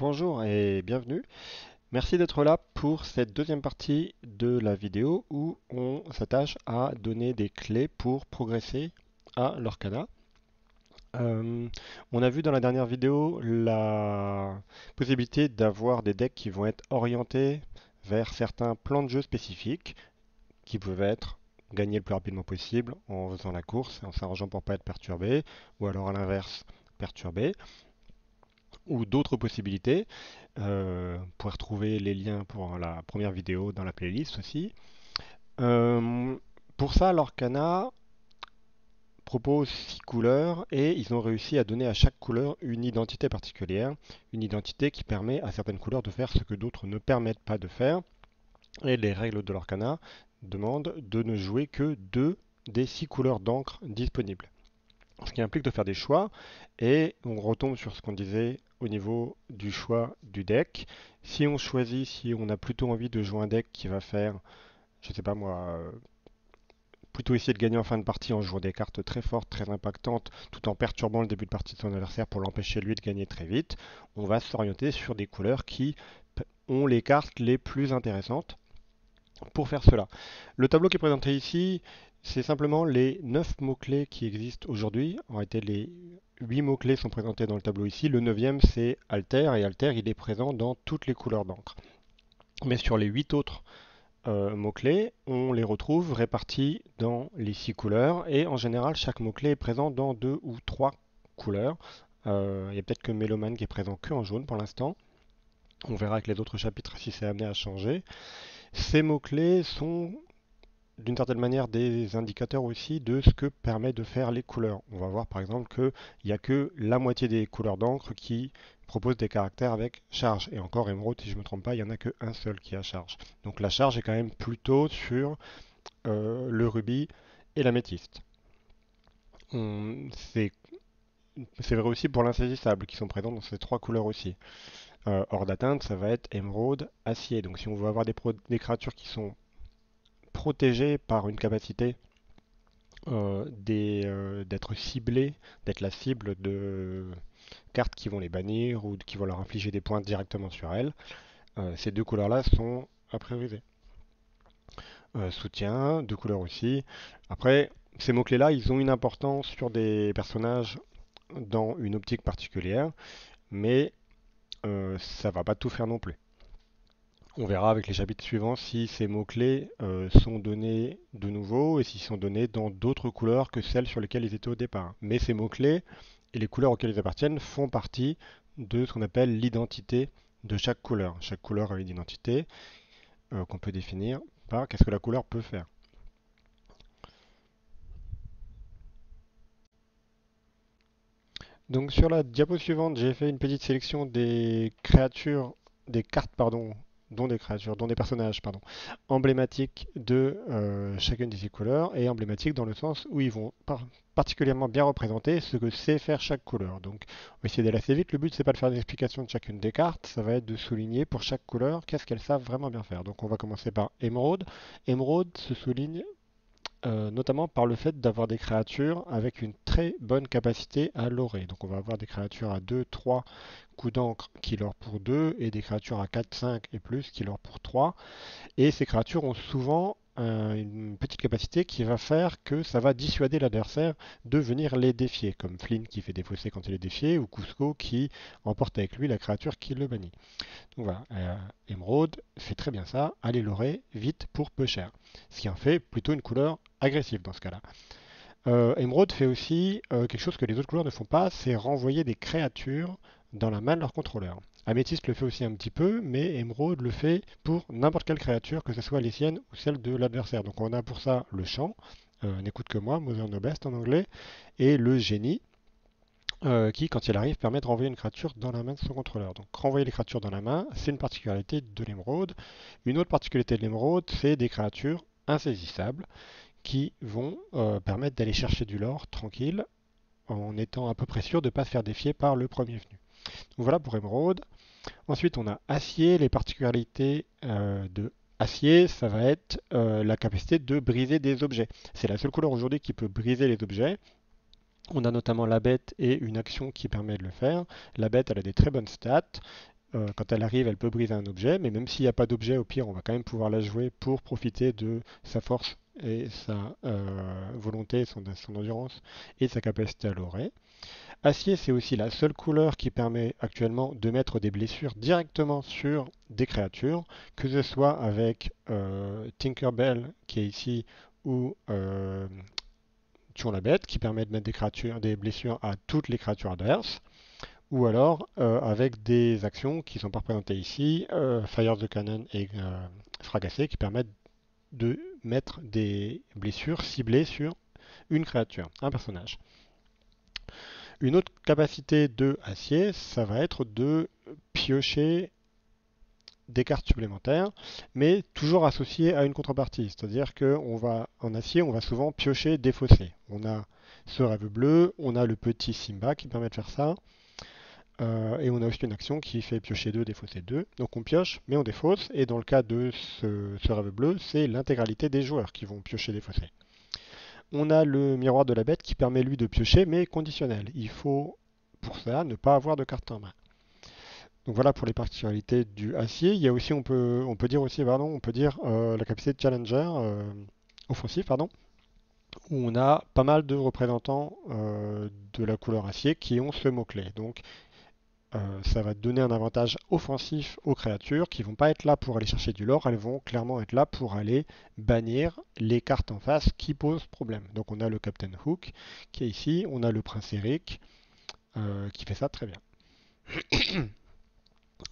Bonjour et bienvenue. Merci d'être là pour cette deuxième partie de la vidéo où on s'attache à donner des clés pour progresser à l'Orcana. Euh, on a vu dans la dernière vidéo la possibilité d'avoir des decks qui vont être orientés vers certains plans de jeu spécifiques qui peuvent être gagner le plus rapidement possible en faisant la course et en s'arrangeant pour pas être perturbé, ou alors à l'inverse, perturbé, ou d'autres possibilités. Vous pouvez retrouver les liens pour la première vidéo dans la playlist aussi. Euh, pour ça, l'Orcana propose 6 couleurs et ils ont réussi à donner à chaque couleur une identité particulière, une identité qui permet à certaines couleurs de faire ce que d'autres ne permettent pas de faire. Et les règles de l'Orcana demandent de ne jouer que 2 des 6 couleurs d'encre disponibles. Ce qui implique de faire des choix, et on retombe sur ce qu'on disait au niveau du choix du deck. Si on choisit, si on a plutôt envie de jouer un deck qui va faire, je sais pas moi, plutôt essayer de gagner en fin de partie en jouant des cartes très fortes, très impactantes, tout en perturbant le début de partie de son adversaire pour l'empêcher lui de gagner très vite, on va s'orienter sur des couleurs qui ont les cartes les plus intéressantes pour faire cela. Le tableau qui est présenté ici, c'est simplement les 9 mots-clés qui existent aujourd'hui. En réalité, les 8 mots-clés sont présentés dans le tableau ici. Le neuvième, c'est Alter, et Alter, il est présent dans toutes les couleurs d'encre. Mais sur les 8 autres mots-clés, on les retrouve répartis dans les 6 couleurs, et en général, chaque mot-clé est présent dans 2 ou 3 couleurs. Il y a peut-être que Méloman qui est présent que en jaune pour l'instant. On verra avec les autres chapitres si c'est amené à changer. Ces mots-clés sont d'une certaine manière des indicateurs aussi de ce que permet de faire les couleurs. On va voir par exemple qu'il n'y a que la moitié des couleurs d'encre qui proposent des caractères avec charge. Et encore émeraude, si je ne me trompe pas, il n'y en a qu'un seul qui a charge. Donc la charge est quand même plutôt sur le rubis et l'améthyste. C'est vrai aussi pour l'insaisissable qui sont présents dans ces trois couleurs aussi. Hors d'atteinte, ça va être émeraude, acier. Donc si on veut avoir des créatures qui sont protégées par une capacité d'être ciblés, d'être la cible de cartes qui vont les bannir ou qui vont leur infliger des points directement sur elles. Ces deux couleurs-là sont à prioriser. Soutien, deux couleurs aussi. Après, ces mots-clés-là, ils ont une importance sur des personnages dans une optique particulière, mais ça va pas tout faire non plus. On verra avec les chapitres suivants si ces mots-clés sont donnés de nouveau et s'ils sont donnés dans d'autres couleurs que celles sur lesquelles ils étaient au départ. Mais ces mots-clés et les couleurs auxquelles ils appartiennent font partie de ce qu'on appelle l'identité de chaque couleur. Chaque couleur a une identité qu'on peut définir par qu'est-ce que la couleur peut faire. Donc sur la diapo suivante, j'ai fait une petite sélection des créatures, des cartes, pardon, dont des personnages, pardon, emblématiques de chacune de ces couleurs, et emblématiques dans le sens où ils vont particulièrement bien représenter ce que sait faire chaque couleur. Donc on va essayer d'aller assez vite, le but c'est pas de faire une explication de chacune des cartes, ça va être de souligner pour chaque couleur qu'est-ce qu'elles savent vraiment bien faire. Donc on va commencer par émeraude. Émeraude se souligne notamment par le fait d'avoir des créatures avec une très bonne capacité à lorer. Donc on va avoir des créatures à 2, 3 coups d'encre qui lorent pour 2 et des créatures à 4, 5 et plus qui lorent pour 3. Et ces créatures ont souvent une petite capacité qui va faire que ça va dissuader l'adversaire de venir les défier, comme Flynn qui fait défausser quand il est défié, ou Cusco qui emporte avec lui la créature qui le bannit. Donc voilà, Emerald fait très bien ça, allez l'aurer vite pour peu cher. Ce qui en fait plutôt une couleur agressive dans ce cas-là. Emerald fait aussi quelque chose que les autres couleurs ne font pas, c'est renvoyer des créatures dans la main de leur contrôleur. Améthyste le fait aussi un petit peu, mais Emerald le fait pour n'importe quelle créature, que ce soit les siennes ou celles de l'adversaire. Donc on a pour ça le champ, n'écoute que moi, Mother No Best en anglais, et le génie, qui, quand il arrive, permet de renvoyer une créature dans la main de son contrôleur. Donc renvoyer les créatures dans la main, c'est une particularité de l'émeraude. Une autre particularité de l'émeraude, c'est des créatures insaisissables qui vont permettre d'aller chercher du lore tranquille en étant à peu près sûr de ne pas se faire défier par le premier venu. Donc voilà pour émeraude. Ensuite, on a acier. Les particularités de acier, ça va être la capacité de briser des objets. C'est la seule couleur aujourd'hui qui peut briser les objets. On a notamment la bête et une action qui permet de le faire. La bête, elle a des très bonnes stats. quand elle arrive, elle peut briser un objet, mais même s'il n'y a pas d'objet, au pire, on va quand même pouvoir la jouer pour profiter de sa force et sa volonté, son endurance et sa capacité à l'aurer. Acier, c'est aussi la seule couleur qui permet actuellement de mettre des blessures directement sur des créatures, que ce soit avec Tinkerbell qui est ici ou Tuons la bête qui permet de mettre des blessures à toutes les créatures adverses, ou alors avec des actions qui ne sont pas représentées ici, Fire the Cannon et Fracasser qui permettent de mettre des blessures ciblées sur une créature, un personnage. Une autre capacité de acier, ça va être de piocher des cartes supplémentaires, mais toujours associées à une contrepartie. C'est-à-dire qu'en acier, on va souvent piocher, défausser. On a ce rêve bleu, on a le petit Simba qui permet de faire ça, et on a aussi une action qui fait piocher 2, défausser 2. Donc on pioche, mais on défausse, et dans le cas de ce rêve bleu, c'est l'intégralité des joueurs qui vont piocher, défausser. On a le miroir de la bête qui permet lui de piocher, mais conditionnel. Il faut pour ça ne pas avoir de carte en main. Donc voilà pour les particularités du acier. Il y a aussi, on peut dire aussi, pardon, on peut dire la capacité de challenger offensif, pardon, où on a pas mal de représentants de la couleur acier qui ont ce mot-clé. Donc ça va donner un avantage offensif aux créatures qui vont pas être là pour aller chercher du lore, elles vont clairement être là pour aller bannir les cartes en face qui posent problème. Donc on a le Captain Hook qui est ici, on a le Prince Eric qui fait ça très bien.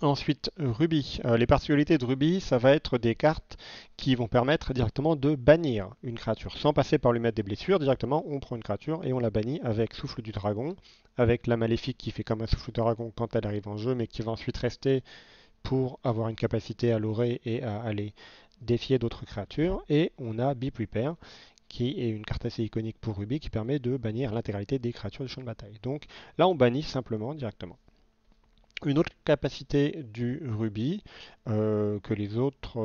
Ensuite, Ruby. Les particularités de Ruby, ça va être des cartes qui vont permettre directement de bannir une créature. Sans passer par lui mettre des blessures, directement on prend une créature et on la bannit avec Souffle du Dragon, avec la Maléfique qui fait comme un Souffle du Dragon quand elle arrive en jeu, mais qui va ensuite rester pour avoir une capacité à l'aurer et à aller défier d'autres créatures. Et on a Be Prepare, qui est une carte assez iconique pour Ruby, qui permet de bannir l'intégralité des créatures du champ de bataille. Donc là, on bannit simplement directement. Une autre capacité du Ruby que les autres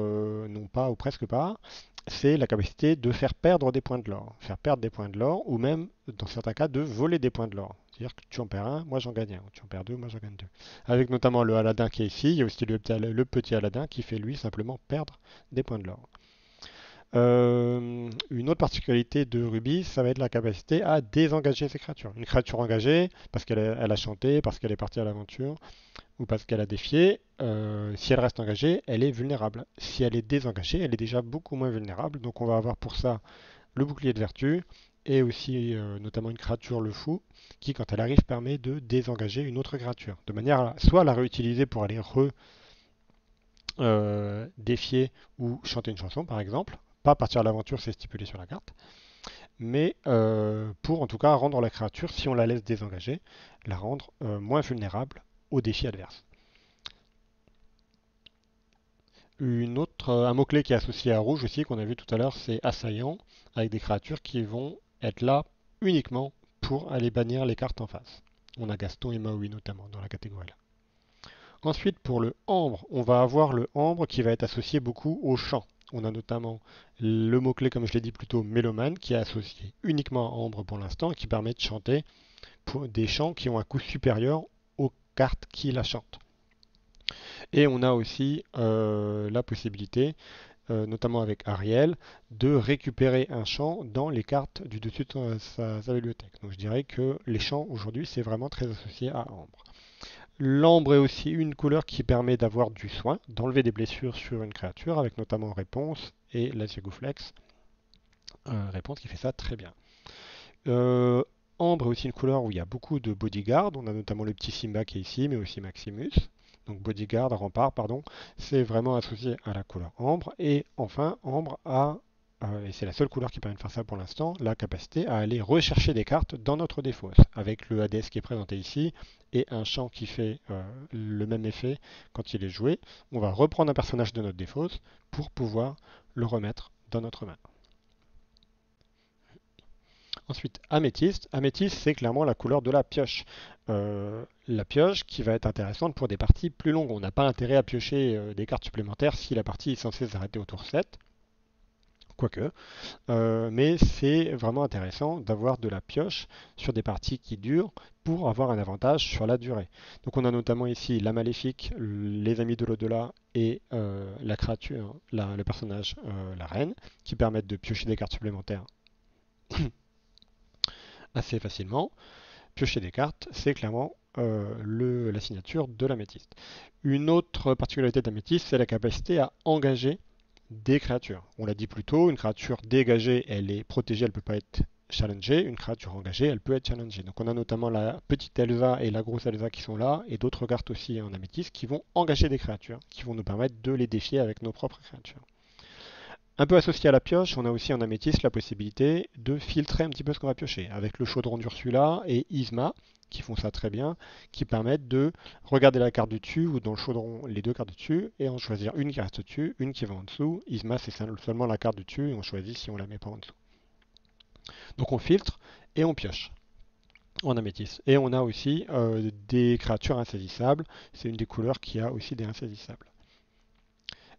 n'ont pas ou presque pas, c'est la capacité de faire perdre des points de l'or. Faire perdre des points de l'or ou même, dans certains cas, de voler des points de l'or. C'est-à-dire que tu en perds un, moi j'en gagne un. Ou tu en perds deux, moi j'en gagne deux. Avec notamment le Aladdin qui est ici, il y a aussi le petit Aladdin qui fait lui simplement perdre des points de l'or. Une autre particularité de Ruby, ça va être la capacité à désengager ses créatures. Une créature engagée, parce qu'elle a chanté, parce qu'elle est partie à l'aventure, ou parce qu'elle a défié, si elle reste engagée, elle est vulnérable. Si elle est désengagée, elle est déjà beaucoup moins vulnérable. Donc on va avoir pour ça le bouclier de vertu, et aussi notamment une créature le fou, qui quand elle arrive permet de désengager une autre créature. De manière à soit la réutiliser pour aller défier ou chanter une chanson par exemple. Pas partir à l'aventure, c'est stipulé sur la carte. Mais pour en tout cas rendre la créature, si on la laisse désengager, la rendre moins vulnérable aux défis adverses. Un mot-clé qui est associé à rouge aussi, qu'on a vu tout à l'heure, c'est assaillant, avec des créatures qui vont être là uniquement pour aller bannir les cartes en face. On a Gaston et Maui notamment dans la catégorie là. Ensuite, pour le ambre, on va avoir le ambre qui va être associé beaucoup au chant. On a notamment le mot-clé, comme je l'ai dit plus tôt, mélomane, qui est associé uniquement à ambre pour l'instant et qui permet de chanter pour des chants qui ont un coût supérieur aux cartes qui la chantent. Et on a aussi la possibilité, notamment avec Ariel, de récupérer un chant dans les cartes du dessus de sa bibliothèque. Donc je dirais que les chants aujourd'hui, c'est vraiment très associé à ambre. L'ambre est aussi une couleur qui permet d'avoir du soin, d'enlever des blessures sur une créature, avec notamment Réponse et la Zygoflex. Réponse qui fait ça très bien. Ambre est aussi une couleur où il y a beaucoup de bodyguard. On a notamment le petit Simba qui est ici, mais aussi Maximus. Donc bodyguard, rempart, pardon, c'est vraiment associé à la couleur ambre. Et enfin, ambre a, et c'est la seule couleur qui permet de faire ça pour l'instant, la capacité à aller rechercher des cartes dans notre défausse, avec le Hades qui est présenté ici, et un champ qui fait le même effet quand il est joué. On va reprendre un personnage de notre défausse pour pouvoir le remettre dans notre main. Ensuite, améthyste. Améthyste, c'est clairement la couleur de la pioche. La pioche qui va être intéressante pour des parties plus longues. On n'a pas intérêt à piocher des cartes supplémentaires si la partie est censée s'arrêter au tour 7. quoique. Mais c'est vraiment intéressant d'avoir de la pioche sur des parties qui durent pour avoir un avantage sur la durée. Donc on a notamment ici la maléfique, les amis de l'au-delà et la créature, le personnage, la reine, qui permettent de piocher des cartes supplémentaires assez facilement. Piocher des cartes, c'est clairement la signature de l'améthyste. Une autre particularité de l'améthyste, c'est la capacité à engager des créatures. On l'a dit plus tôt, une créature dégagée, elle est protégée, elle ne peut pas être challengée. Une créature engagée, elle peut être challengée. Donc on a notamment la petite Elsa et la grosse Elsa qui sont là, et d'autres cartes aussi en améthyste qui vont engager des créatures, qui vont nous permettre de les défier avec nos propres créatures. Un peu associé à la pioche, on a aussi en améthyste la possibilité de filtrer un petit peu ce qu'on va piocher, avec le chaudron d'Ursula et Isma, qui font ça très bien, qui permettent de regarder la carte du dessus ou dans le chaudron les deux cartes du dessus et en choisir une qui reste dessus, une qui va en dessous. Isma c'est seulement la carte du dessus et on choisit si on la met pas en dessous. Donc on filtre et on pioche en améthyste. Et on a aussi des créatures insaisissables, c'est une des couleurs qui a aussi des insaisissables.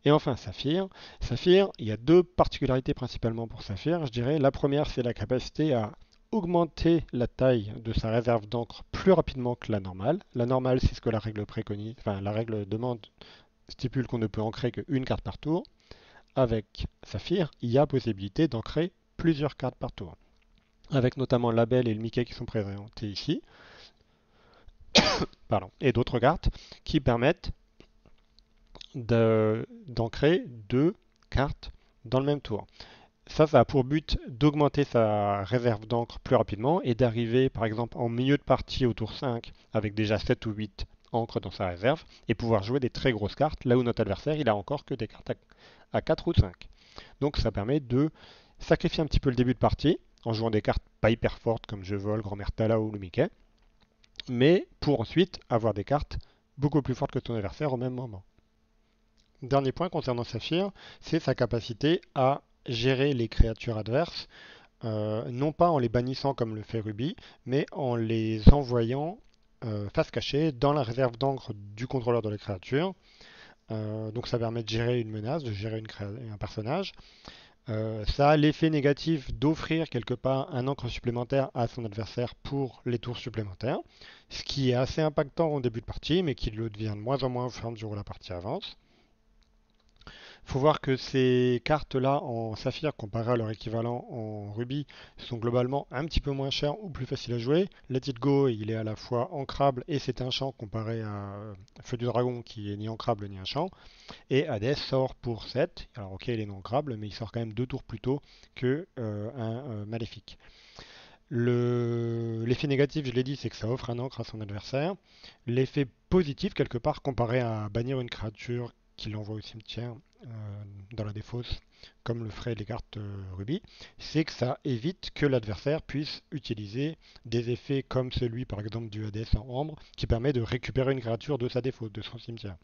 Et enfin, Saphir. Saphir, il y a deux particularités principalement pour Saphir, je dirais. La première, c'est la capacité à augmenter la taille de sa réserve d'encre plus rapidement que la normale. La normale, c'est ce que la règle préconise, enfin la règle demande, stipule qu'on ne peut ancrer qu'une carte par tour. Avec Saphir, il y a possibilité d'ancrer plusieurs cartes par tour. Avec notamment la Belle et le Mickey qui sont présentés ici. Pardon. Et d'autres cartes qui permettent d'ancrer deux cartes dans le même tour. Ça a pour but d'augmenter sa réserve d'encre plus rapidement et d'arriver par exemple en milieu de partie au tour 5 avec déjà 7 ou 8 encres dans sa réserve et pouvoir jouer des très grosses cartes là où notre adversaire il a encore que des cartes à 4 ou 5. Donc ça permet de sacrifier un petit peu le début de partie en jouant des cartes pas hyper fortes comme Je vole, Grand-mère Tala ou le Mickey, mais pour ensuite avoir des cartes beaucoup plus fortes que ton adversaire au même moment. Dernier point concernant Saphir, c'est sa capacité à gérer les créatures adverses, non pas en les bannissant comme le fait Ruby, mais en les envoyant face cachée dans la réserve d'encre du contrôleur de la créature. Donc ça permet de gérer une menace, de gérer un personnage. Ça a l'effet négatif d'offrir quelque part un encre supplémentaire à son adversaire pour les tours supplémentaires, ce qui est assez impactant au début de partie, mais qui le devient de moins en moins au fur et à mesure où la partie avance. Il faut voir que ces cartes-là en saphir comparées à leur équivalent en rubis sont globalement un petit peu moins chères ou plus faciles à jouer. Let It Go, il est à la fois ancrable et c'est un champ comparé à Feu du Dragon qui est ni ancrable ni un champ. Et Hades sort pour 7. Alors ok, il est non ancrable, mais il sort quand même 2 tours plus tôt que un Maléfique. L'effet négatif, je l'ai dit, c'est que ça offre un encre à son adversaire. L'effet positif, quelque part, comparé à bannir une créature qui l'envoie au cimetière dans la défausse, comme le feraient les cartes rubis, c'est que ça évite que l'adversaire puisse utiliser des effets comme celui, par exemple, du Hades en ambre, qui permet de récupérer une créature de sa défausse, de son cimetière.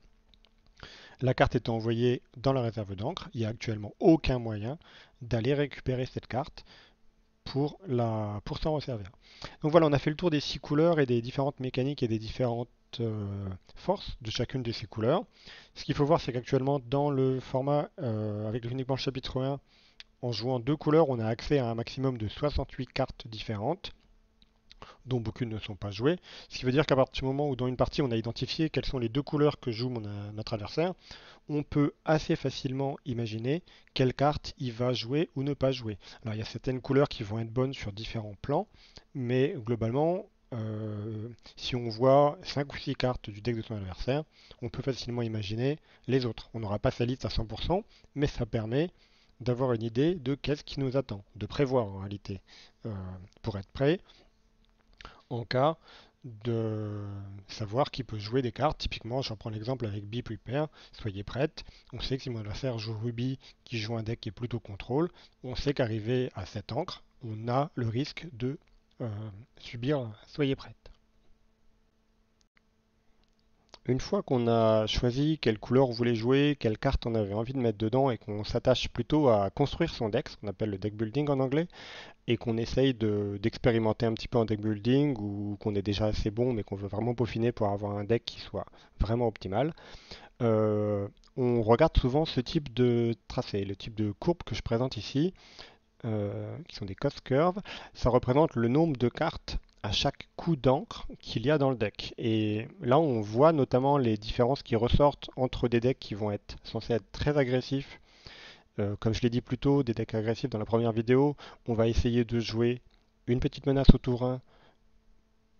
La carte étant envoyée dans la réserve d'encre, il n'y a actuellement aucun moyen d'aller récupérer cette carte pour s'en resservir. Donc voilà, on a fait le tour des 6 couleurs et des différentes mécaniques et des différentes forces de chacune de ces couleurs. Ce qu'il faut voir, c'est qu'actuellement, dans le format avec uniquement le chapitre 1, en jouant 2 couleurs, on a accès à un maximum de 68 cartes différentes, dont beaucoup ne sont pas jouées. Ce qui veut dire qu'à partir du moment où dans une partie on a identifié quelles sont les 2 couleurs que joue notre adversaire, on peut assez facilement imaginer quelle carte il va jouer ou ne pas jouer. Alors il y a certaines couleurs qui vont être bonnes sur différents plans, mais globalement, si on voit 5 ou 6 cartes du deck de son adversaire, on peut facilement imaginer les autres. On n'aura pas sa liste à 100%, mais ça permet d'avoir une idée de qu'est-ce qui nous attend, de prévoir en réalité, pour être prêt en cas de savoir qui peut jouer des cartes. Typiquement, j'en prends l'exemple avec Be Prepare, soyez prête. On sait que si mon adversaire joue Ruby, qui joue un deck qui est plutôt contrôle, on sait qu'arrivé à cette encre, on a le risque de subir soyez prête. Une fois qu'on a choisi quelle couleur on voulait jouer, quelle carte on avait envie de mettre dedans et qu'on s'attache plutôt à construire son deck, ce qu'on appelle le deck building en anglais, et qu'on essaye d'expérimenter un petit peu en deck building ou qu'on est déjà assez bon mais qu'on veut vraiment peaufiner pour avoir un deck qui soit vraiment optimal, on regarde souvent ce type de tracé, le type de courbe que je présente ici, qui sont des cost curves. Ça représente le nombre de cartes à chaque coup d'encre qu'il y a dans le deck. Et là, on voit notamment les différences qui ressortent entre des decks qui vont être censés être très agressifs. Comme je l'ai dit plus tôt, des decks agressifs dans la première vidéo, on va essayer de jouer une petite menace au tour 1,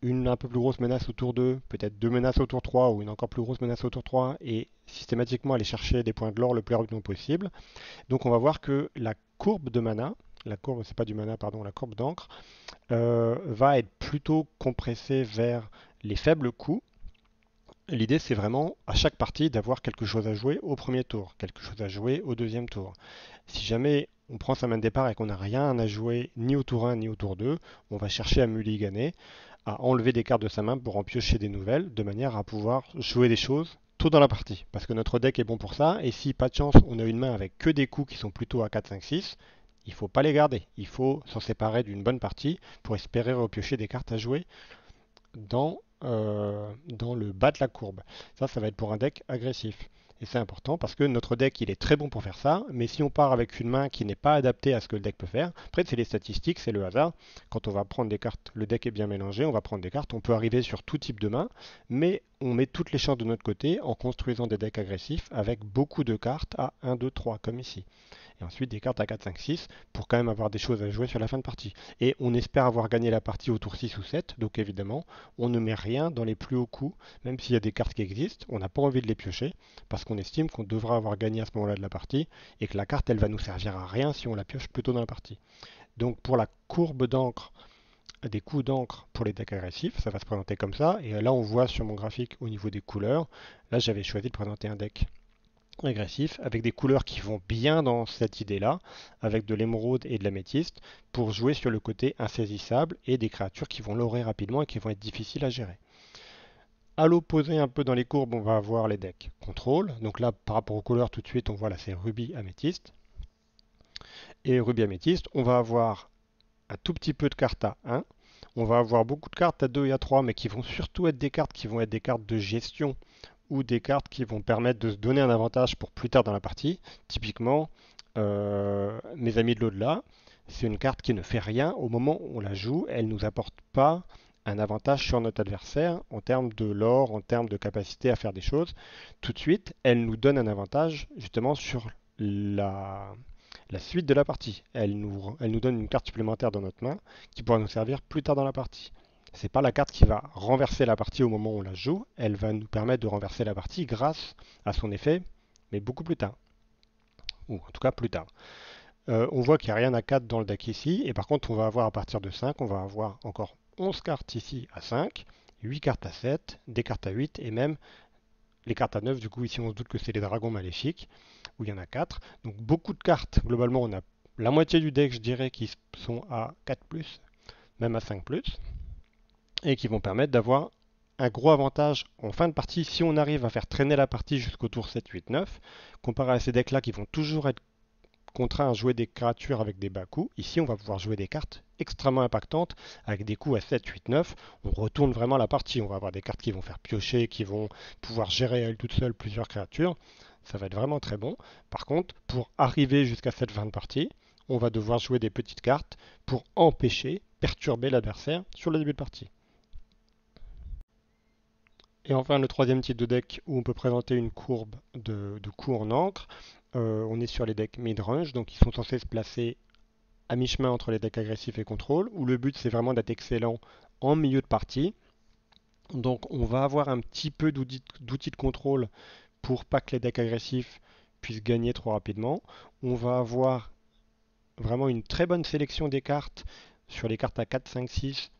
une un peu plus grosse menace au tour 2, peut-être deux menaces au tour 3 ou une encore plus grosse menace au tour 3 et systématiquement aller chercher des points de l'or le plus rapidement possible. Donc on va voir que la courbe de mana, la courbe, c'est pas du mana, pardon, la courbe d'encre, va être plutôt compressée vers les faibles coups. L'idée, c'est vraiment à chaque partie d'avoir quelque chose à jouer au premier tour, quelque chose à jouer au deuxième tour. Si jamais on prend sa main de départ et qu'on n'a rien à jouer ni au tour 1 ni au tour 2, on va chercher à mulliganer, à enlever des cartes de sa main pour en piocher des nouvelles, de manière à pouvoir jouer des choses tôt dans la partie. Parce que notre deck est bon pour ça, et si pas de chance, on a une main avec que des coups qui sont plutôt à 4, 5, 6, il ne faut pas les garder. Il faut s'en séparer d'une bonne partie pour espérer repiocher des cartes à jouer dans le bas de la courbe. Ça va être pour un deck agressif. Et c'est important parce que notre deck, il est très bon pour faire ça, mais si on part avec une main qui n'est pas adaptée à ce que le deck peut faire, après c'est les statistiques, c'est le hasard. Quand on va prendre des cartes, le deck est bien mélangé, on va prendre des cartes, on peut arriver sur tout type de main, mais on met toutes les chances de notre côté en construisant des decks agressifs avec beaucoup de cartes à 1, 2, 3, comme ici. Et ensuite des cartes à 4, 5, 6 pour quand même avoir des choses à jouer sur la fin de partie. Et on espère avoir gagné la partie au tour 6 ou 7, donc évidemment, on ne met rien dans les plus hauts coups, même s'il y a des cartes qui existent, on n'a pas envie de les piocher, parce qu'on estime qu'on devra avoir gagné à ce moment-là de la partie, et que la carte, elle va nous servir à rien si on la pioche plus tôt dans la partie. Donc pour la courbe d'encre, des coups d'encre pour les decks agressifs, ça va se présenter comme ça, et là on voit sur mon graphique au niveau des couleurs, là j'avais choisi de présenter un deck agressif, avec des couleurs qui vont bien dans cette idée-là, avec de l'émeraude et de l'améthyste, pour jouer sur le côté insaisissable et des créatures qui vont l'aurer rapidement et qui vont être difficiles à gérer. À l'opposé, un peu dans les courbes, on va avoir les decks contrôle. Donc là, par rapport aux couleurs, tout de suite, on voit là, c'est rubis améthyste. Et rubis améthyste, on va avoir un tout petit peu de cartes à 1. On va avoir beaucoup de cartes à 2 et à 3, mais qui vont surtout être des cartes qui vont être des cartes de gestion ou des cartes qui vont permettre de se donner un avantage pour plus tard dans la partie. Typiquement, mes amis de l'au-delà, c'est une carte qui ne fait rien au moment où on la joue. Elle ne nous apporte pas un avantage sur notre adversaire en termes de lore, en termes de capacité à faire des choses. Tout de suite, elle nous donne un avantage justement sur la suite de la partie. Elle nous donne une carte supplémentaire dans notre main qui pourra nous servir plus tard dans la partie. C'est pas la carte qui va renverser la partie au moment où on la joue, elle va nous permettre de renverser la partie grâce à son effet, mais beaucoup plus tard. Ou en tout cas plus tard. On voit qu'il n'y a rien à 4 dans le deck ici, et par contre on va avoir à partir de 5, on va avoir encore 11 cartes ici à 5, 8 cartes à 7, des cartes à 8, et même les cartes à 9, du coup ici on se doute que c'est les dragons maléfiques, où il y en a 4. Donc beaucoup de cartes, globalement on a la moitié du deck je dirais qui sont à 4+, même à 5+, et qui vont permettre d'avoir un gros avantage en fin de partie si on arrive à faire traîner la partie jusqu'au tour 7, 8, 9, comparé à ces decks-là qui vont toujours être contraints à jouer des créatures avec des bas coups. Ici, on va pouvoir jouer des cartes extrêmement impactantes avec des coups à 7, 8, 9. On retourne vraiment la partie. On va avoir des cartes qui vont faire piocher, qui vont pouvoir gérer à elles toutes seules plusieurs créatures. Ça va être vraiment très bon. Par contre, pour arriver jusqu'à cette fin de partie, on va devoir jouer des petites cartes pour empêcher, perturber l'adversaire sur le début de partie. Et enfin, le troisième type de deck où on peut présenter une courbe de coups en encre, on est sur les decks mid-range, donc ils sont censés se placer à mi-chemin entre les decks agressifs et contrôle, où le but c'est vraiment d'être excellent en milieu de partie. Donc on va avoir un petit peu d'outils de contrôle pour pas que les decks agressifs puissent gagner trop rapidement. On va avoir vraiment une très bonne sélection des cartes sur les cartes à 4, 5, 6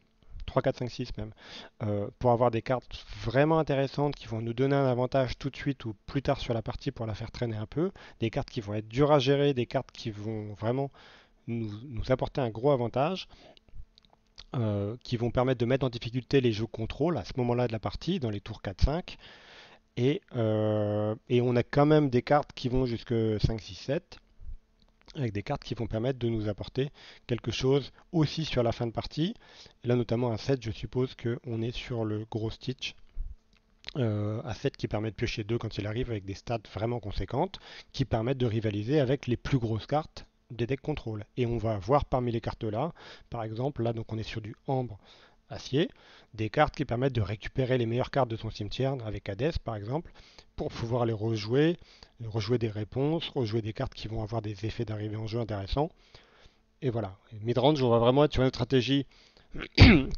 3, 4, 5, 6 même, pour avoir des cartes vraiment intéressantes qui vont nous donner un avantage tout de suite ou plus tard sur la partie pour la faire traîner un peu, des cartes qui vont être dures à gérer, des cartes qui vont vraiment nous apporter un gros avantage, qui vont permettre de mettre en difficulté les jeux contrôle à ce moment-là de la partie, dans les tours 4-5, et on a quand même des cartes qui vont jusque 5, 6, 7, avec des cartes qui vont permettre de nous apporter quelque chose aussi sur la fin de partie. Et là notamment un 7, je suppose qu'on est sur le gros Stitch asset qui permet de piocher 2 quand il arrive avec des stats vraiment conséquentes, qui permettent de rivaliser avec les plus grosses cartes des decks contrôle. Et on va voir parmi les cartes là, par exemple, là donc on est sur du ambre acier, des cartes qui permettent de récupérer les meilleures cartes de son cimetière avec Hades par exemple, pour pouvoir les rejouer, rejouer des réponses, rejouer des cartes qui vont avoir des effets d'arrivée en jeu intéressants. Et voilà, midrange, on va vraiment être sur une stratégie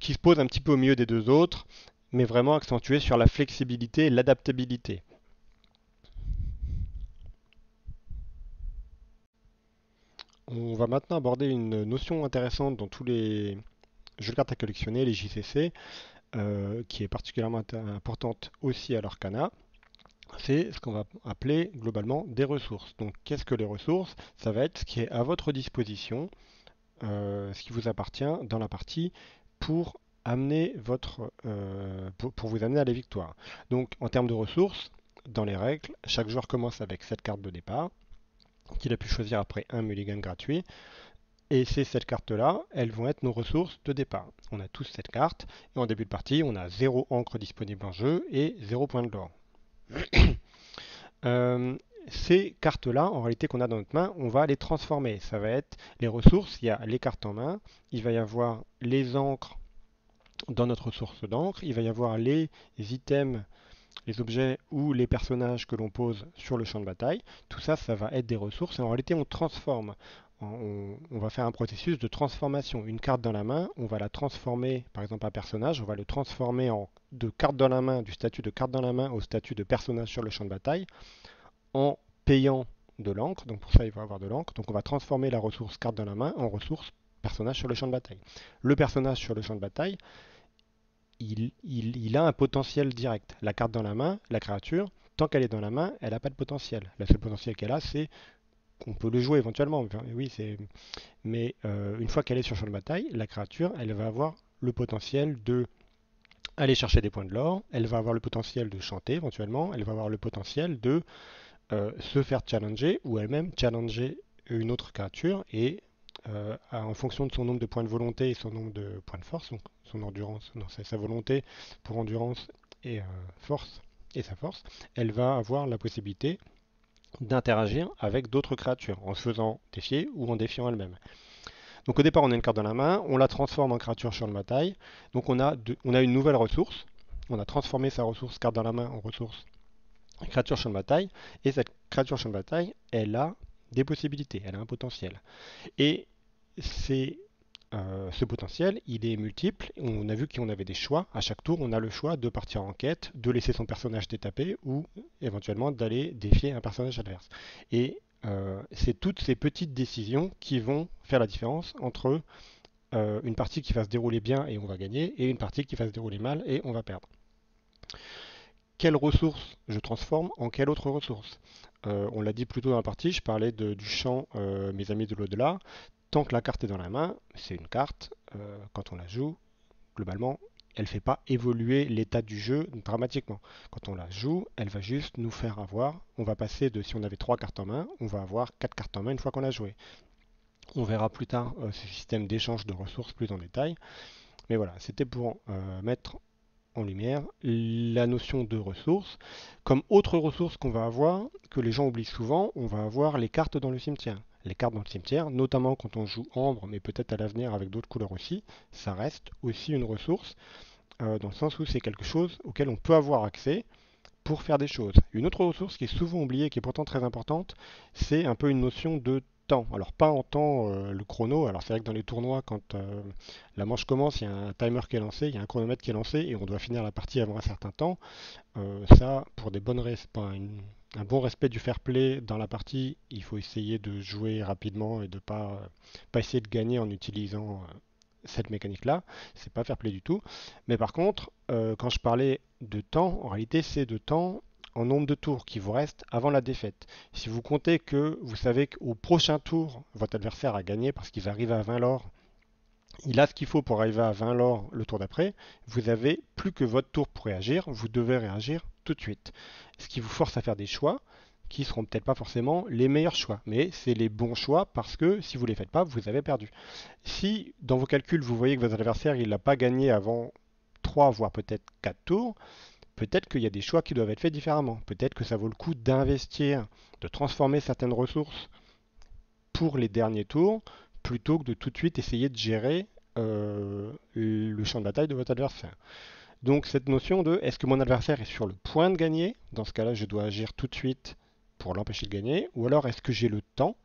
qui se pose un petit peu au milieu des deux autres, mais vraiment accentuée sur la flexibilité et l'adaptabilité. On va maintenant aborder une notion intéressante dans tous les jeux de cartes à collectionner, les JCC, qui est particulièrement importante aussi à l'Arcana. C'est ce qu'on va appeler globalement des ressources. Donc qu'est-ce que les ressources? Ça va être ce qui est à votre disposition, ce qui vous appartient dans la partie pour amener pour vous amener à la victoire. Donc en termes de ressources, dans les règles, chaque joueur commence avec 7 cartes de départ, qu'il a pu choisir après un mulligan gratuit. Et ces 7 cartes-là, elles vont être nos ressources de départ. On a tous cette carte, et en début de partie, on a 0 encre disponible en jeu et 0 point de l'or. Ces cartes-là, en réalité, qu'on a dans notre main, on va les transformer. Ça va être les ressources, il y a les cartes en main, il va y avoir les encres dans notre source d'encre, il va y avoir les items, les objets ou les personnages que l'on pose sur le champ de bataille. Tout ça, ça va être des ressources. Et en réalité, on transforme. On va faire un processus de transformation. Une carte dans la main, on va la transformer, par exemple un personnage, on va le transformer de carte dans la main, du statut de carte dans la main au statut de personnage sur le champ de bataille, en payant de l'encre. Donc pour ça, il va avoir de l'encre. Donc on va transformer la ressource carte dans la main en ressource personnage sur le champ de bataille. Le personnage sur le champ de bataille, il a un potentiel direct. La carte dans la main, la créature, tant qu'elle est dans la main, elle n'a pas de potentiel. Le seul potentiel qu'elle a, c'est qu'on peut le jouer éventuellement. Enfin, oui, mais une fois qu'elle est sur le champ de bataille, la créature, elle va avoir le potentiel de aller chercher des points de l'or, elle va avoir le potentiel de chanter éventuellement, elle va avoir le potentiel de se faire challenger ou elle-même challenger une autre créature et en fonction de son nombre de points de volonté et son nombre de points de force, donc son endurance, non, c'est sa volonté pour endurance et force et sa force, elle va avoir la possibilité d'interagir avec d'autres créatures en se faisant défier ou en défiant elle-même. Donc au départ on a une carte dans la main, on la transforme en créature sur le bataille, donc on a une nouvelle ressource, on a transformé sa ressource carte dans la main en ressource créature champ de bataille, et cette créature champ de bataille, elle a des possibilités, elle a un potentiel. Et ce potentiel, il est multiple. On a vu qu'on avait des choix. À chaque tour, on a le choix de partir en quête, de laisser son personnage détaper ou éventuellement d'aller défier un personnage adverse. Et c'est toutes ces petites décisions qui vont faire la différence entre une partie qui va se dérouler bien et on va gagner, et une partie qui va se dérouler mal et on va perdre. Quelle ressource je transforme en quelle autre ressource? On l'a dit plus tôt dans la partie, je parlais du champ Mes amis de l'au-delà. Tant que la carte est dans la main, c'est une carte. Quand on la joue, globalement, elle ne fait pas évoluer l'état du jeu dramatiquement. Quand on la joue, elle va juste nous faire avoir. On va passer de, si on avait 3 cartes en main, on va avoir 4 cartes en main une fois qu'on l'a joué. On verra plus tard ce système d'échange de ressources plus en détail. Mais voilà, c'était pour mettre en lumière la notion de ressources. Comme autre ressource qu'on va avoir, que les gens oublient souvent, on va avoir les cartes dans le cimetière. Les cartes dans le cimetière, notamment quand on joue ambre, mais peut-être à l'avenir avec d'autres couleurs aussi, ça reste aussi une ressource, dans le sens où c'est quelque chose auquel on peut avoir accès pour faire des choses. Une autre ressource qui est souvent oubliée, qui est pourtant très importante, c'est un peu une notion de temps. Alors pas en temps le chrono, alors c'est vrai que dans les tournois, quand la manche commence, il y a un timer qui est lancé, il y a un chronomètre qui est lancé et on doit finir la partie avant un certain temps. Ça, pour un bon respect du fair play dans la partie, il faut essayer de jouer rapidement et de pas essayer de gagner en utilisant cette mécanique-là. C'est pas fair play du tout. Mais par contre, quand je parlais de temps, en réalité, c'est de temps en nombre de tours qui vous reste avant la défaite. Si vous comptez que vous savez qu'au prochain tour, votre adversaire a gagné parce qu'il va arriver à 20 l'or, il a ce qu'il faut pour arriver à 20 l'or le tour d'après, vous avez plus que votre tour pour réagir, vous devez réagir tout de suite. Ce qui vous force à faire des choix qui seront peut-être pas forcément les meilleurs choix, mais c'est les bons choix parce que si vous ne les faites pas, vous avez perdu. Si dans vos calculs vous voyez que votre adversaire il n'a pas gagné avant 3 voire peut-être 4 tours, peut-être qu'il y a des choix qui doivent être faits différemment. Peut-être que ça vaut le coup d'investir, de transformer certaines ressources pour les derniers tours, plutôt que de tout de suite essayer de gérer le champ de bataille de votre adversaire. Donc cette notion de est-ce que mon adversaire est sur le point de gagner, dans ce cas-là je dois agir tout de suite pour l'empêcher de gagner, ou alors est-ce que j'ai le temps,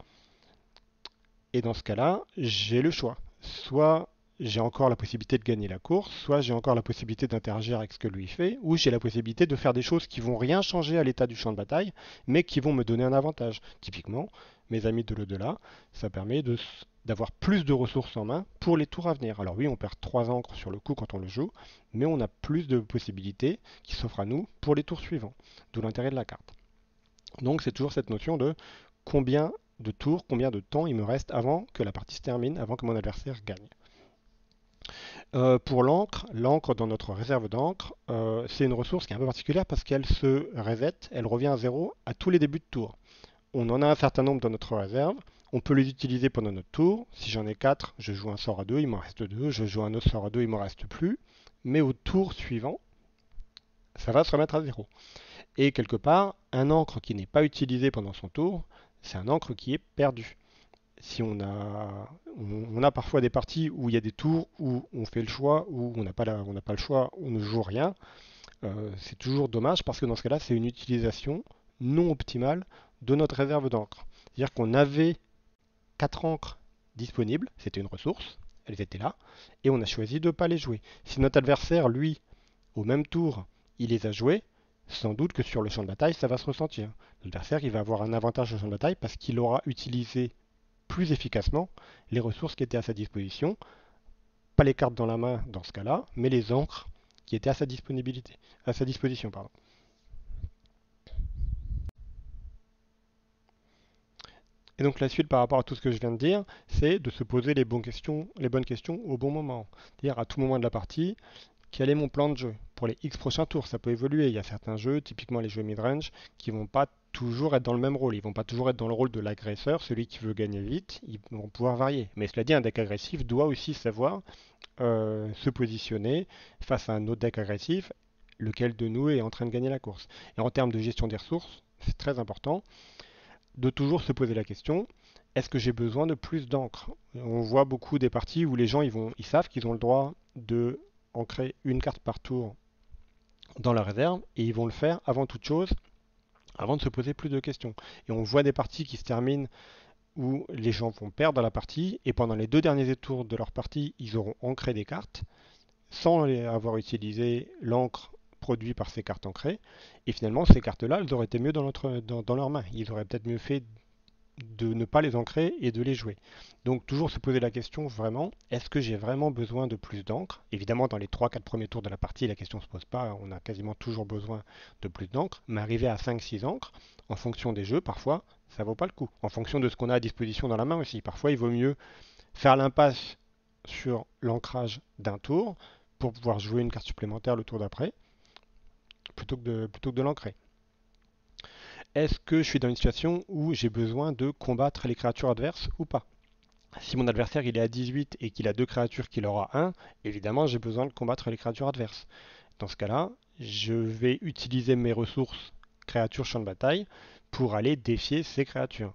et dans ce cas-là j'ai le choix. Soit j'ai encore la possibilité de gagner la course, soit j'ai encore la possibilité d'interagir avec ce que lui fait, ou j'ai la possibilité de faire des choses qui vont rien changer à l'état du champ de bataille, mais qui vont me donner un avantage. Typiquement, mes amis de l'au-delà, ça permet d'avoir plus de ressources en main pour les tours à venir. Alors oui, on perd 3 encres sur le coup quand on le joue, mais on a plus de possibilités qui s'offrent à nous pour les tours suivants, d'où l'intérêt de la carte. Donc c'est toujours cette notion de combien de tours, combien de temps il me reste avant que la partie se termine, avant que mon adversaire gagne. Pour l'encre dans notre réserve d'encre, c'est une ressource qui est un peu particulière parce qu'elle se reset, elle revient à zéro à tous les débuts de tour. On en a un certain nombre dans notre réserve, on peut les utiliser pendant notre tour. Si j'en ai 4, je joue un sort à 2, il m'en reste 2, je joue un autre sort à 2, il m'en reste plus. Mais au tour suivant, ça va se remettre à zéro. Et quelque part, un encre qui n'est pas utilisé pendant son tour, c'est un encre qui est perdu. Si on a parfois des parties où il y a des tours où on fait le choix, où on n'a pas le choix, on ne joue rien. C'est toujours dommage parce que dans ce cas-là, c'est une utilisation non optimale de notre réserve d'encre. C'est-à-dire qu'on avait 4 encres disponibles, c'était une ressource, elles étaient là, et on a choisi de ne pas les jouer. Si notre adversaire, lui, au même tour, il les a joués, sans doute que sur le champ de bataille, ça va se ressentir. L'adversaire, il va avoir un avantage au champ de bataille parce qu'il aura utilisé plus efficacement les ressources qui étaient à sa disposition, pas les cartes dans la main dans ce cas-là, mais les encres qui étaient à sa disposition, pardon. Et donc la suite par rapport à tout ce que je viens de dire, c'est de se poser les bonnes questions au bon moment. C'est-à-dire à tout moment de la partie, quel est mon plan de jeu pour les X prochains tours? Ça peut évoluer. Il y a certains jeux, typiquement les jeux mid-range, qui vont pas toujours être dans le même rôle. Ils vont pas toujours être dans le rôle de l'agresseur, celui qui veut gagner vite. Ils vont pouvoir varier. Mais cela dit, un deck agressif doit aussi savoir se positionner face à un autre deck agressif, lequel de nous est en train de gagner la course. Et en termes de gestion des ressources, c'est très important de toujours se poser la question, est-ce que j'ai besoin de plus d'encre? On voit beaucoup des parties où les gens ils savent qu'ils ont le droit de ancrer une carte par tour dans la réserve et ils vont le faire avant toute chose, avant de se poser plus de questions. Et on voit des parties qui se terminent où les gens vont perdre la partie et pendant les 2 derniers tours de leur partie, ils auront ancré des cartes sans avoir utilisé l'encre produite par ces cartes ancrées. Et finalement, ces cartes-là, elles auraient été mieux dans leurs mains. Ils auraient peut-être mieux fait de ne pas les ancrer et de les jouer. Donc toujours se poser la question vraiment, est-ce que j'ai vraiment besoin de plus d'encre? Évidemment, dans les 3-4 premiers tours de la partie, la question ne se pose pas, on a quasiment toujours besoin de plus d'encre, mais arriver à 5-6 encres, en fonction des jeux, parfois, ça vaut pas le coup. En fonction de ce qu'on a à disposition dans la main aussi. Parfois, il vaut mieux faire l'impasse sur l'ancrage d'un tour pour pouvoir jouer une carte supplémentaire le tour d'après, plutôt que de l'ancrer. Est-ce que je suis dans une situation où j'ai besoin de combattre les créatures adverses ou pas? Si mon adversaire il est à 18 et qu'il a 2 créatures qu'il aura 1, évidemment j'ai besoin de combattre les créatures adverses. Dans ce cas-là, je vais utiliser mes ressources créatures champ de bataille pour aller défier ces créatures.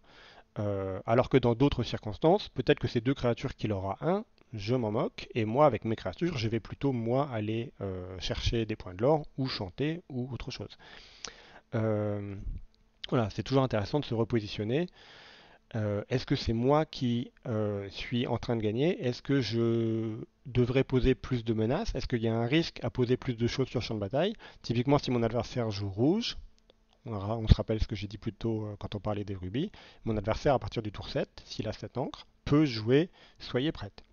Alors que dans d'autres circonstances, peut-être que ces 2 créatures qu'il aura 1, je m'en moque, et moi avec mes créatures, je vais plutôt moi aller chercher des points de l'or, ou chanter, ou autre chose. Voilà, c'est toujours intéressant de se repositionner. Est-ce que c'est moi qui suis en train de gagner? Est-ce que je devrais poser plus de menaces? Est-ce qu'il y a un risque à poser plus de choses sur le champ de bataille? Typiquement, si mon adversaire joue rouge, on se rappelle ce que j'ai dit plus tôt quand on parlait des rubis, mon adversaire à partir du tour 7, s'il a 7 encres, peut jouer Soyez prête.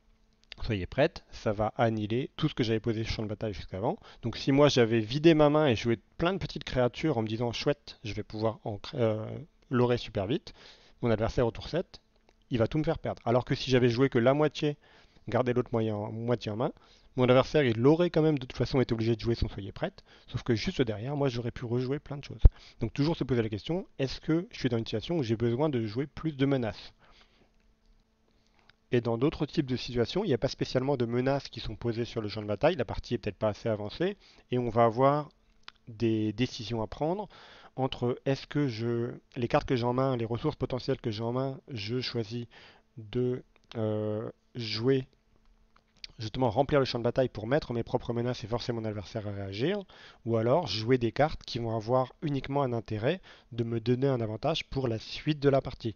Soyez prête, ça va annihiler tout ce que j'avais posé sur le champ de bataille jusqu'avant. Donc si moi j'avais vidé ma main et joué plein de petites créatures en me disant chouette, je vais pouvoir l'aurer super vite, mon adversaire au tour 7, il va tout me faire perdre. Alors que si j'avais joué que la moitié, gardé l'autre moitié en main, mon adversaire il aurait quand même de toute façon été obligé de jouer son Soyez prête, sauf que juste derrière, moi j'aurais pu rejouer plein de choses. Donc toujours se poser la question, est-ce que je suis dans une situation où j'ai besoin de jouer plus de menaces? Et dans d'autres types de situations, il n'y a pas spécialement de menaces qui sont posées sur le champ de bataille, la partie est peut-être pas assez avancée, et on va avoir des décisions à prendre entre est-ce que les cartes que j'ai en main, les ressources potentielles que j'ai en main, je choisis de jouer, justement remplir le champ de bataille pour mettre mes propres menaces et forcer mon adversaire à réagir, ou alors jouer des cartes qui vont avoir uniquement un intérêt de me donner un avantage pour la suite de la partie,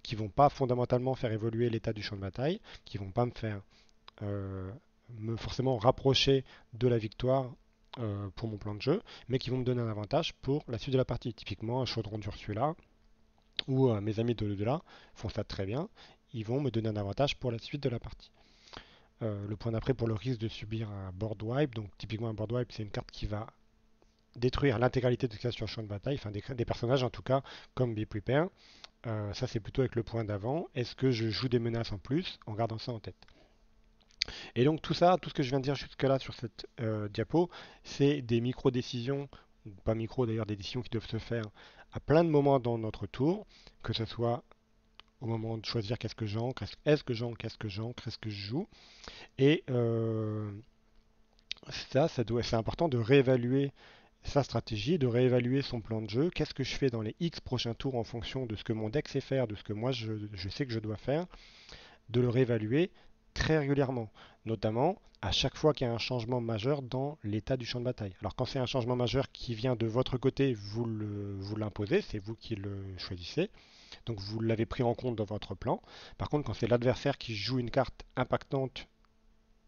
qui vont pas fondamentalement faire évoluer l'état du champ de bataille, qui vont pas me faire euh, me forcément rapprocher de la victoire pour mon plan de jeu, mais qui vont me donner un avantage pour la suite de la partie. Typiquement, un chaudron d'Ursula ou mes amis de l'au-delà font ça très bien. Ils vont me donner un avantage pour la suite de la partie. Le point d'après pour le risque de subir un board wipe. Donc typiquement un board wipe, c'est une carte qui va détruire l'intégralité de ce qu'il y a sur le champ de bataille, enfin des personnages en tout cas, comme Be Prepare. Ça c'est plutôt avec le point d'avant. Est-ce que je joue des menaces en plus en gardant ça en tête? Et donc tout ça, tout ce que je viens de dire jusque-là sur cette diapo, c'est des micro-décisions, ou pas micro d'ailleurs, des décisions qui doivent se faire à plein de moments dans notre tour, que ce soit au moment de choisir qu'est-ce que j'ancre, est-ce que j'ancre, qu'est-ce que j'ancre, est-ce que je joue. Et c'est important de réévaluer sa stratégie, de réévaluer son plan de jeu. Qu'est-ce que je fais dans les X prochains tours en fonction de ce que mon deck sait faire, de ce que moi je sais que je dois faire, de le réévaluer très régulièrement, notamment à chaque fois qu'il y a un changement majeur dans l'état du champ de bataille. Alors quand c'est un changement majeur qui vient de votre côté, vous l'imposez, c'est vous qui le choisissez, donc vous l'avez pris en compte dans votre plan. Par contre, quand c'est l'adversaire qui joue une carte impactante,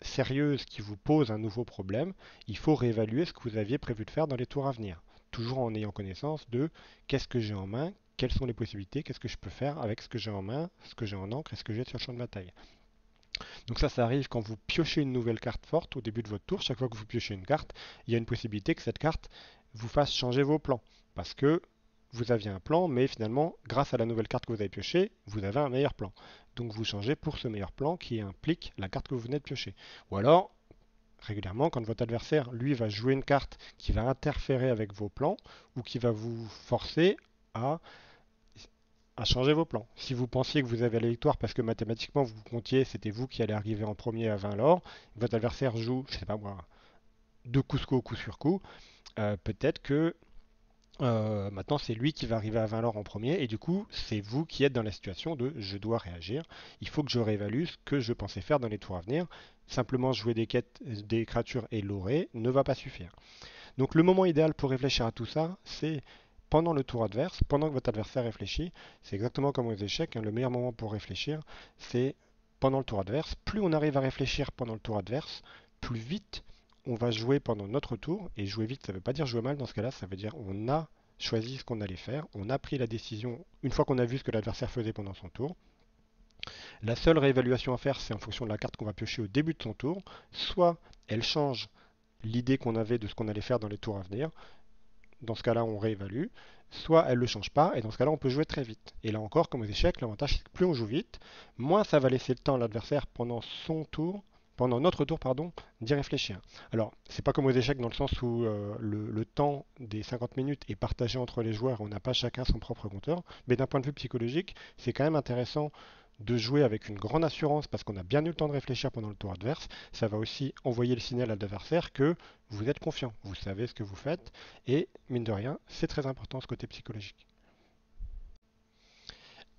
sérieuse, qui vous pose un nouveau problème, il faut réévaluer ce que vous aviez prévu de faire dans les tours à venir. Toujours en ayant connaissance de qu'est-ce que j'ai en main, quelles sont les possibilités, qu'est-ce que je peux faire avec ce que j'ai en main, ce que j'ai en encre et ce que j'ai sur le champ de bataille. Donc ça arrive quand vous piochez une nouvelle carte forte au début de votre tour. Chaque fois que vous piochez une carte, il y a une possibilité que cette carte vous fasse changer vos plans. Parce que vous aviez un plan, mais finalement, grâce à la nouvelle carte que vous avez piochée, vous avez un meilleur plan. Donc vous changez pour ce meilleur plan qui implique la carte que vous venez de piocher. Ou alors, régulièrement, quand votre adversaire, lui, va jouer une carte qui va interférer avec vos plans, ou qui va vous forcer à changer vos plans. Si vous pensiez que vous avez la victoire parce que mathématiquement vous comptiez, c'était vous qui allez arriver en premier à 20 l'or, votre adversaire joue, je sais pas moi, deux Cusco coup sur coup, peut-être que maintenant c'est lui qui va arriver à 20 l'or en premier et du coup c'est vous qui êtes dans la situation de je dois réagir, il faut que je réévalue ce que je pensais faire dans les tours à venir. Simplement jouer des quêtes, des créatures et l'aurer ne va pas suffire. Donc le moment idéal pour réfléchir à tout ça, c'est pendant le tour adverse, pendant que votre adversaire réfléchit. C'est exactement comme aux échecs, hein, le meilleur moment pour réfléchir, c'est pendant le tour adverse. Plus on arrive à réfléchir pendant le tour adverse, plus vite on va jouer pendant notre tour. Et jouer vite, ça ne veut pas dire jouer mal dans ce cas-là, ça veut dire on a choisi ce qu'on allait faire, on a pris la décision une fois qu'on a vu ce que l'adversaire faisait pendant son tour. La seule réévaluation à faire, c'est en fonction de la carte qu'on va piocher au début de son tour. Soit elle change l'idée qu'on avait de ce qu'on allait faire dans les tours à venir, dans ce cas-là, on réévalue. Soit elle ne le change pas, et dans ce cas-là, on peut jouer très vite. Et là encore, comme aux échecs, l'avantage, c'est que plus on joue vite, moins ça va laisser le temps à l'adversaire pendant son tour, pendant notre tour, pardon, d'y réfléchir. Alors, c'est pas comme aux échecs dans le sens où le temps des 50 minutes est partagé entre les joueurs, on n'a pas chacun son propre compteur, mais d'un point de vue psychologique, c'est quand même intéressant de jouer avec une grande assurance parce qu'on a bien eu le temps de réfléchir pendant le tour adverse. Ça va aussi envoyer le signal à l'adversaire que vous êtes confiant, vous savez ce que vous faites et mine de rien, c'est très important ce côté psychologique.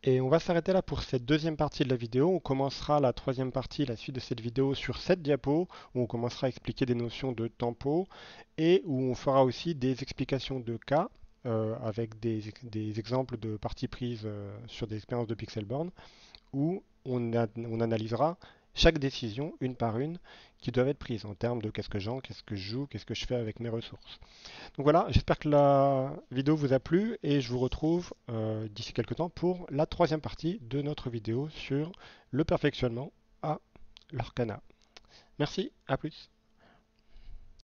Et on va s'arrêter là pour cette deuxième partie de la vidéo. On commencera la troisième partie, la suite de cette vidéo sur cette diapo où on commencera à expliquer des notions de tempo et où on fera aussi des explications de cas avec des exemples de parties prises sur des expériences de Pixelborn où on analysera chaque décision une par une qui doivent être prises en termes de qu'est-ce que j'en, qu'est-ce que je joue, qu'est-ce que je fais avec mes ressources. Donc voilà, j'espère que la vidéo vous a plu et je vous retrouve d'ici quelques temps pour la troisième partie de notre vidéo sur le perfectionnement à l'Arcana. Merci, à plus.